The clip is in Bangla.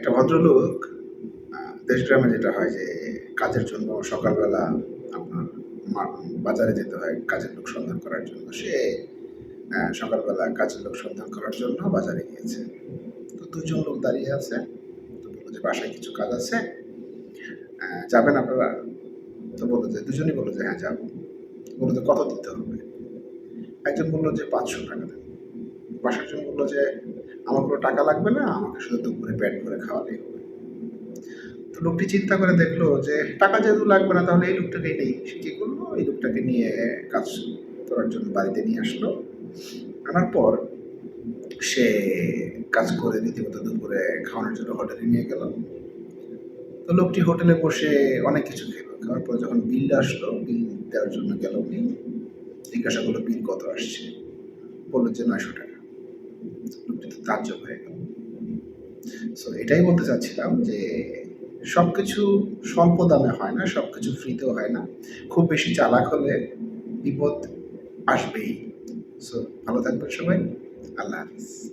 একটা ভদ্রলোক দেশগ্রামে যেটা হয় যে কাজের জন্য সকালবেলা আপনার বাজারে যেতে হয় কাজের লোক সন্ধান করার জন্য। সে সকালবেলা কাজের লোক সন্ধান করার জন্য বাজারে গিয়েছে। তো ২ জন লোক দাঁড়িয়ে আছে। তো বলল যে, "বাসায় কিছু কাজ আছে। যাবেন আপনারা?" তো বলল যে ২ জনই বলল যে, "হ্যাঁ, যাবো।" বলল যে, "কত দিতে হবে?" একজন বলল যে, "৳৫০০ দেন।" পাশের জন বলল যে, "আমার কোনো টাকা লাগবে না। আমাকে শুধু দুপুরে পেট ভরে খাওয়ালেই হবে।" তো লোকটি চিন্তা করে দেখলো যে টাকা যেহেতু লাগবে না তাহলে এই লোকটাকেই নেই। সে কি করলো? এই লোকটাকে নিয়ে কাজ করার জন্য বাড়িতে নিয়ে আসলো। আনার পর সে কাজ করে রীতিমতো দুপুরে খাওয়ানোর জন্য হোটেলে নিয়ে গেল। তো লোকটি হোটেলে বসে অনেক কিছু খেলো। খাওয়ার পরে যখন বিল আসলো, বিল দেওয়ার জন্য গেল উনি। জিজ্ঞাসা করলো, "বিল কত আসছে?" বলল যে, ৳৯০০। লোকটি তো তাজ্জব হয়ে গেল। সো এটাই বলতে চাচ্ছিলাম যে সবকিছু স্বল্প দামে হয় না, সবকিছু ফ্রিতেও হয় না। খুব বেশি চালাক হলে বিপদ আসবেই। সো ভালো থাকবেন সবাই। আল্লাহ হাফেজ।